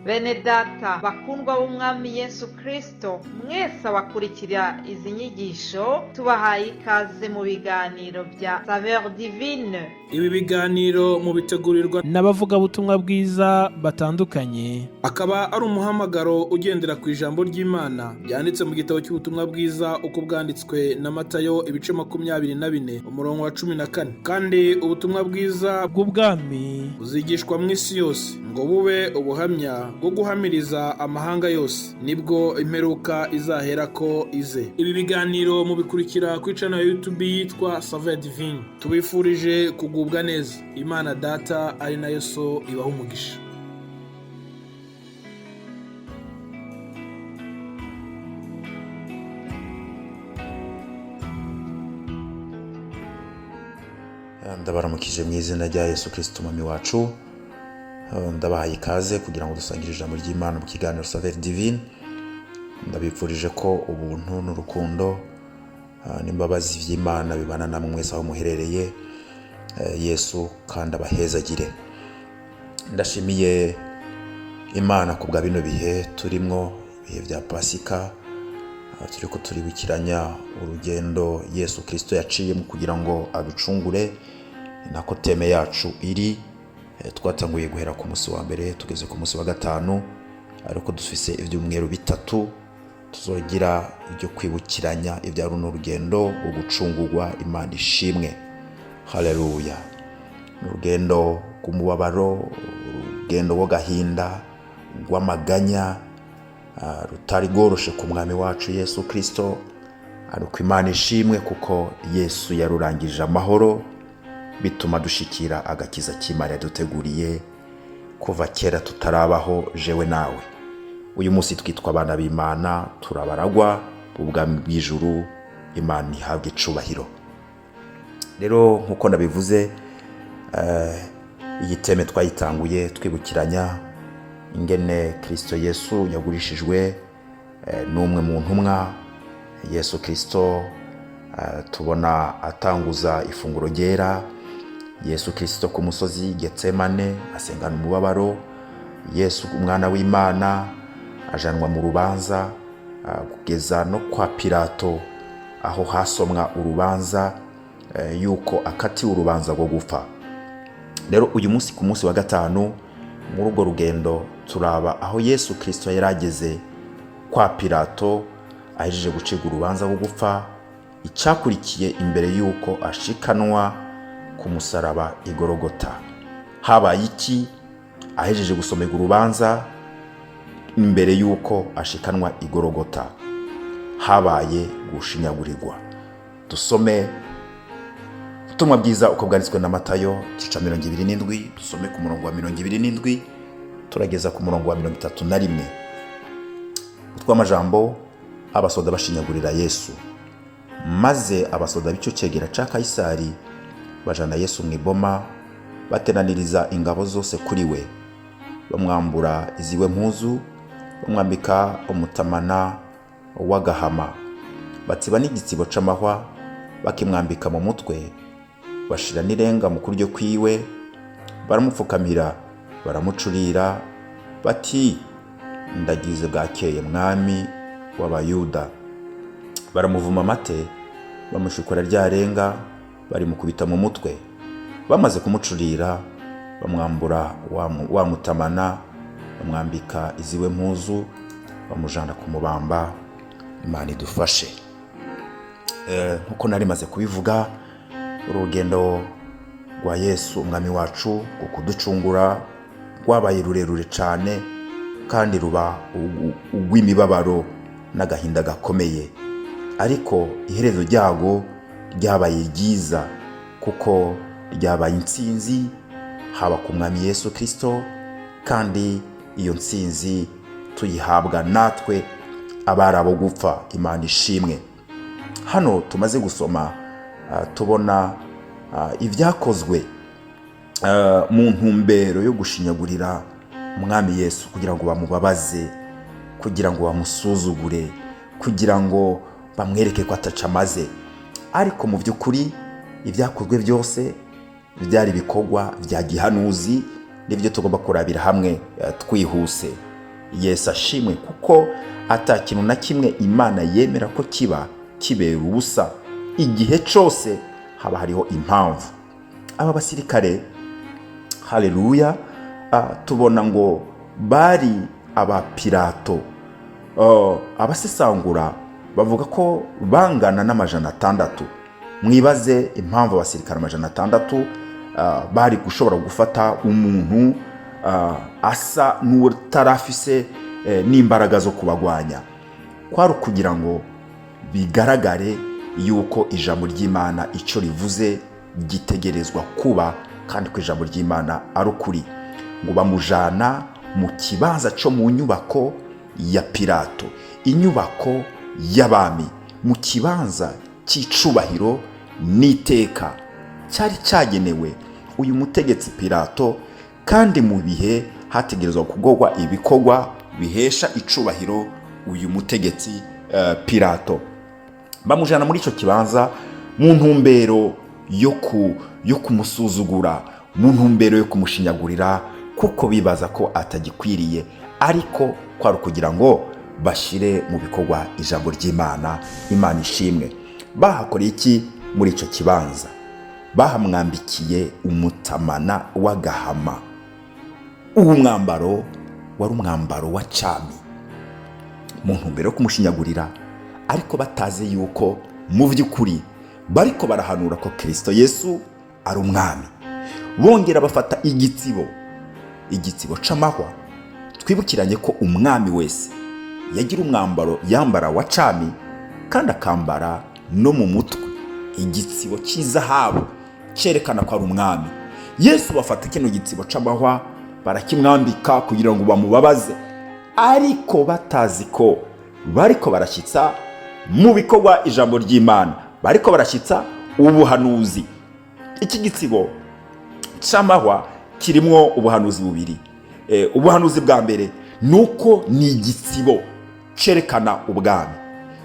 Bene data bakundwa b'umwami Yesu Kristo, mwese abakurikira izi nyigisho tubahaye ikaze mu biganiro bya Saveur Divine. Ibi biganiro mu bitegurirwa n'abavugabutumwa bwiza batandukanye, akaba ari umuhamagaro ugendera ku ijambo ry'Imana byanditse mu gitabo cy'ubutumwa bwiza uko bwanditswe na Matayo ibice 24 umurongo wa 14. Kandi ubutumwa bwiza bw'ubwami buzigishwa mu isi yose ngo bube ubuhamya bwo guhamiriza amahanga yose, nibwo imperuka izahera ko ize. Ibi biganiro mubikurikira ku channel ya YouTube yitwa Saveur Divine. Tubifurije kugubwa neza. Imana Data ari nayo So ibaha umugisha. Ndabaramukije mu izina rya Yesu Kristo umwami wacu. Ndabahaye ikaze kugira ngo dusangire ijambo ry'Imana mu kiganiro Saveur Divine. Ndabipfurije ko ubuntu n'urukundo n'imbabazi vy'Imana bibana namwe mwese aho muherereye. Yesu kandi abahezagire. Ndashimiye Imana kubwa bino bihe turimwo, bihe vya Pasika, turiko turibukiranya urugendo Yesu Kristo yaciyemo kugira ngo aducungure. Nako teme yacu iri, twatanguye guhera ku munsi wa mbere tugeze ku munsi wa gatanu, ariko dufise ivyumweru bitatu tuzogira ibyo kwibukiranya ibya runo rugendo rwo gucungurwa. Imana ishimwe. Haleluya. Urugendo rw'umubabaro, urugendo rw'agahinda, rw'amaganya, rutari goroshe ku mwami wacu Yesu Kristo, ariko Imana ishimwe kuko Yesu yarurangije amahoro, bituma dushikira agakiza cy'Imana yaduteguriye kuva kera tutarabaho jewe nawe. Uyu munsi twitwa abana b'Imana, turabaragwa ubwami bw'ijuru. Imana ihabwe icubahiro. Rero nkuko nabivuze, iyi teme twayitanguye twibukiranya ingene Kristo Yesu yagurishijwe n'umwe mu ntumwa. Yesu Kristo tubona atanguza ifunguro ryera. Yesu Kristo ku musozi Getsemane asengana umubabaro. Yesu umwana w'Imana ajanwa mu rubanza, kugeza no kwa Pilato aho hasomwa urubanza yuko akatiwe urubanza rwo gupfa. Rero uyu munsi ku munsi wa gatanu muri urwo rugendo turaba aho Yesu Kristo yarageze kwa Pilato ahejeje gucibwa urubanza rwo gupfa. Icyakurikiye imbere yuko ashikanwa ku musaraba igorogota, habaye iki? Ahejeje gusomerwa urubanza, imbere yuko ashikanwa igorogota habaye gushinyagurirwa. Dusome ubutumwa bwiza uko bwanditswe na Matayo igice 27, dusome ku murongo wa 27 turageza ku murongo wa 31. Utwamajambo abasoda bashinyagurira Yesu. Maze abasoda b'icyo cegera ca Kaisari bajana Yesu mu iboma, batenaniriza ingabo zose kuri we, bamwambura iziwe mpuzu, bamwambika umutamana w'agahama, batsiba n'igitsibo c'amahwa, bakimwambika mu mutwe, bashira n'irenga mu kuryo kwiwe, baramupfukamira, baramucurira bati, ndagize bwakeye mwami w'Abayuda. Baramuvuma amate, bamushukura rya renga, barimukubita mu mutwe. Bamaze kumucurira, bamwambura wa mutamana, bamwambika iziwe mpuzu, bamujana kumubamba. Imana idufashe. Nkuko nari maze kubivuga, urugendo rwa Yesu umwami wacu rwo kuducungura rwabaye rurerure cyane, kandi ruba ugw'imibabaro n'agahinda gakomeye. Ariko iherezo ryago ryabaye ryiza, kuko ryabaye intsinzi haba ku mwami Yesu Kristo, kandi iyo ntsinzi tuyihabwa natwe abarabo gupfa. Imana ishimwe. Hano tumaze gusoma tubona ibyakozwe mu ntumbero yo gushinyagurira umwami Yesu, kugira ngo bamubabaze, kugira ngo bamusuzugure, kugira ngo bamwereke ko atacamaze. Ariko mu by'ukuri ibyakozwe byose byari ibikorwa bya gihanuzi, nibyo tugomba kurabira hamwe twihuse. Yesu ashimwe, kuko ata kintu na kimwe Imana yemera ko kiba kibera ubusa. Igihe cyose haba hariho impamvu. Aba basirikare, haleluya, tubona ngo bari aba Pilato. Abasesangura bavuga ko bangana n'600. Mwibaze impamvu abasirikare 600 bari gushobora gufata umuntu asa n'utarafise n'imbaraga zo kubagwanya. Kwari kugira ngo bigaragare yuko ijambo ry'Imana icyo rivuze gitegerezwa kuba, kandi ko ijambo ry'Imana ari ukuri. Ngo bamujana mu kibanza cyo mu nyubako ya Pilato, inyubako y'abami, mu kibanza cy'icubahiro n'iteka cyari cyagenewe uyu mutegetsi Pilato, kandi mu bihe hategerezwa kugorwa ibikorwa bihesha icubahiro uyu mutegetsi Pilato. Bamujana muri icyo kibanza mu ntumbero yo kumusuzugura, mu ntumbero yo kumushinyagurira, kuko bibaza ko atagikwiriye, ariko kwari kugira ngo bashire mu bikorwa ijambo ry'Imana. Imana ishimwe. Bahakoreye iki muri icyo kibanza? Bahamwambikiye umutamana w'agahama. Uwo mwambaro wari umwambaro wa cami, mu ntumbero yo kumushinyagurira, ariko batazi yuko mu by'ukuri bariko barahanura ko Kristo Yesu ari umwami. Bongera bafata igitsibo c'amahwa. Twibukiranye ko umwami wese yagira umwambaro yambara wa cami, kandi akambara no mu mutwe igitsibo cy'izahabu cyerekana ko ari umwami. Yesu bafata kino gitsibo c'amahwa barakimwambika kugira ngo bamubabaze, ariko batazi ko bariko barashyitsa mu bikorwa ijambo ry'Imana, bariko barashyitsa ubuhanuzi. Iki gitsibo c'amahwa kirimo ubuhanuzi bubiri. Ubuhanuzi bwa mbere nuko ni igitsibo cerekana ubwami.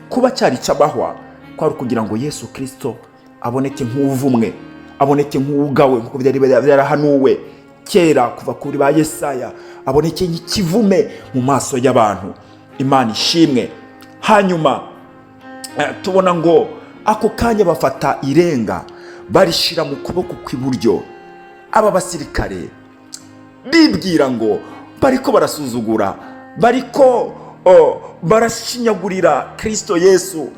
Kuba cyari c'amahwa kwari kugira ngo Yesu Kristo aboneke nk'uvumwe, aboneke nk'ugawe, nkuko byarahanuwe kera kuva kuri ba Yesaya, aboneke nk'ikivume mu maso y'abantu. Imana ishimwe. Hanyuma tubona ngo ako kanya bafata irenga barishira mu kuboko kw'iburyo. Aba basirikare bibwira ngo bariko barasuzugura, bariko barashinyagurira Kristo Yesu.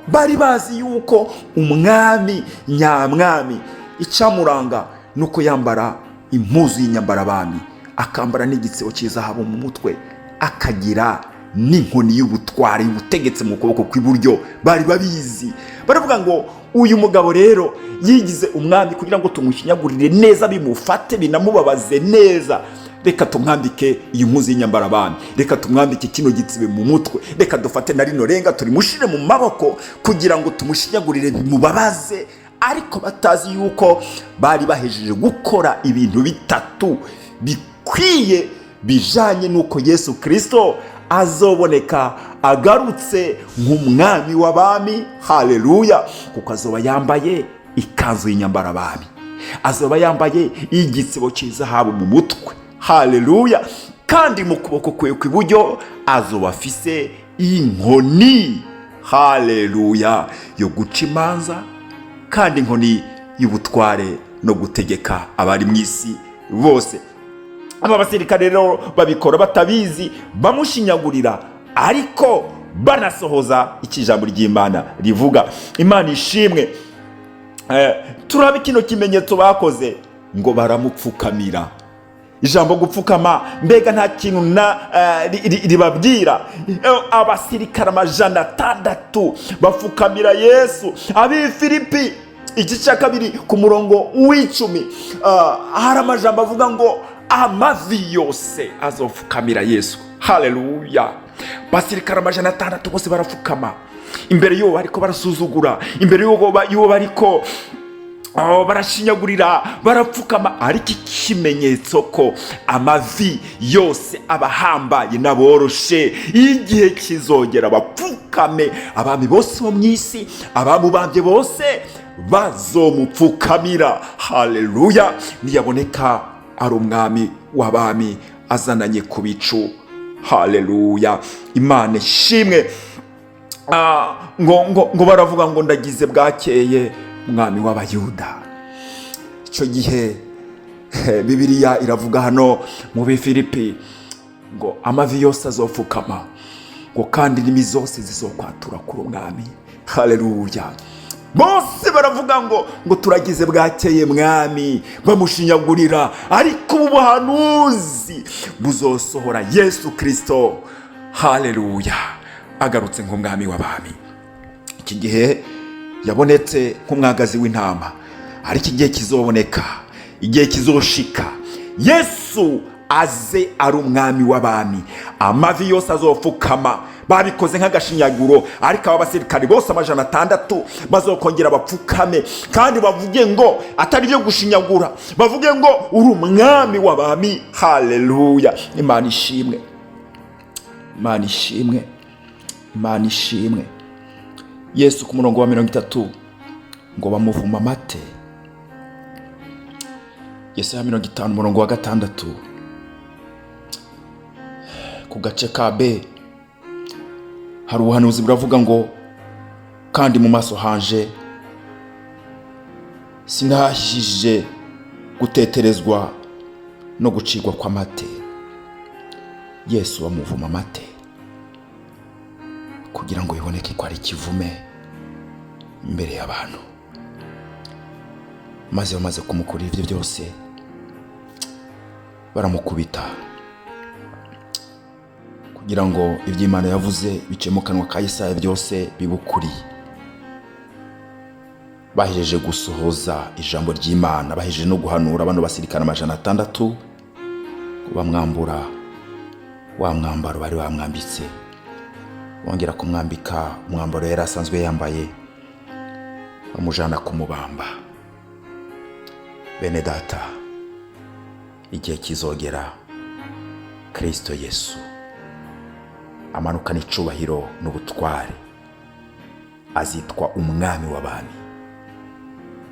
Bari bazi yuko umwami nyamwami icamuranga nuko yambara impuzu y'inyambarabami, akambara n'igitsibo cy'izahabu mu mutwe, akagira n'inkoni y'ubutware y'ubutegetsi mu kuboko kw'iburyo. Bari babizi. Baravuga ngo uyu mugabo rero yigize umwami kugira ngo tumushinyagurire neza, bimufate binamubabaze neza. Reka tumwambike iyi mpuzu y'inyambarabami, reka tumwambike kino gitsibe mu mutwe, reka dufate na rino renga turimushire mu maboko kugira ngo tumushinyagurire bimubabaze. Ariko batazi yuko bari bahejeje gukora ibintu bitatu bikwiye bijanye nuko Yesu Kristo azoboneka agarutse nk'umwami w'abami. Haleluya. Kuko azoba yambaye ikanzu y'inyambarabami, azoba yambaye igitsibo cy'izahabu mu mutwe. Haleluya. Kandi mu kuboko kwe kw'iburyo azoba afise inkoni, haleluya, yo guca imanza, kandi inkoni y'ubutware no gutegeka abari mu isi bose. Aba basirikare rero babikora batabizi, bamushinyagurira, ariko banasohoza ikijambo ry'Imana rivuga. Imana ishimwe. Turabe kino kimenyetso bakoze, ngo baramupfukamira. Ijambo gupfukama, mbega nta kintu ribabwira. Abasirikare 600 bapfukamira Yesu. Abi Filipi igice cya 2 ku murongo w'10 hari amajambo avuga ngo amavi yose azopfukamira Yesu. Haleluya. Basirikare 600 bose barapfukama imbere y'uwo bariko barasuzugura, imbere y'uwo bariko barashinyagurira, barapfukama. Ariko ikimenyetso ko amavi yose abahambaye n'aboroshe igihe kizogera bapfukame. Abami bose bo mw'isi, abamubambye bose bazomupfukamira. Haleluya. Niyaboneka ari umwami w'abami azananye ku bicu, haleluya, Imana ishimwe. ngo baravuga ngo ndagize bwakeye mwami w'abayuda. icyo gihe Bibiliya iravuga hano mu Bifilipi ngo amavi yose azopfukama, ngo kandi indimi zose zizokwatura kuri umwami, haleluya. Bose baravuga ngo turagize bwakeye mwami, bamushinyagurira, ariko ubu buhanuzi buzosohora Yesu Kristo, haleluya, agarutse nk'umwami w'abami. Iki gihe yabonetse nk'umwagazi w'intama, ariko igihe kizoboneka, igihe kizoshika, Yesu aze ari umwami w'abami, amavi yose azopfukama. Babikoze nk'agashinyaguro, ariko aba basirikari bose 600 bazokongera bapfukame, kandi bavuge ngo atari byo gushinyagura, bavuge ngo uri umwami w'abami, haleluya. Imana ishimwe, Imana ishimwe, Imana ishimwe. Yesu ku murongo wa 30 ngo bamuvuma amate. Yesaya 50 umurongo wa 6 ku gace ka B hari ubuhanuzi buravuga ngo kandi mu maso hanje sinahishije guteterezwa no gucigwa kw'amate. Yesu bamuvuma amate kugira ngo biboneke ko ari ikivume imbere y'abantu, maze bamaze kumukorera ibyo byose baramukubita kugira ngo iby'Imana yavuze bice mu kanwa ka Yesaya byose bibukuri. Bahejeje gusohoza ijambo ry'Imana, bahejeje no guhanura abantu basirikana 600 bamwambura wa mwambaro bari bamwambitse, bongera kumwambika umwambaro yari asanzwe yambaye, bamujana kumubamba. Bene data, igihe kizogera Kristo Yesu amanukana icubahiro n'ubutware, azitwa umwami w'abami.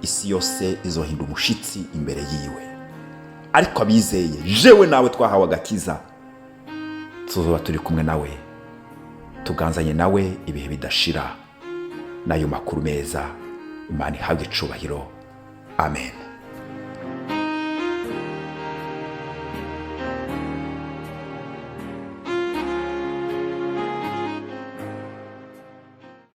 Isi yose izohinda umushitsi imbere yiwe, ariko abizeye jewe nawe twahawe agakiza, tuzoba turi kumwe nawe, tuganzanye nawe ibihe bidashira. Nayo makuru meza. Imana ihabwe icubahiro. Amen.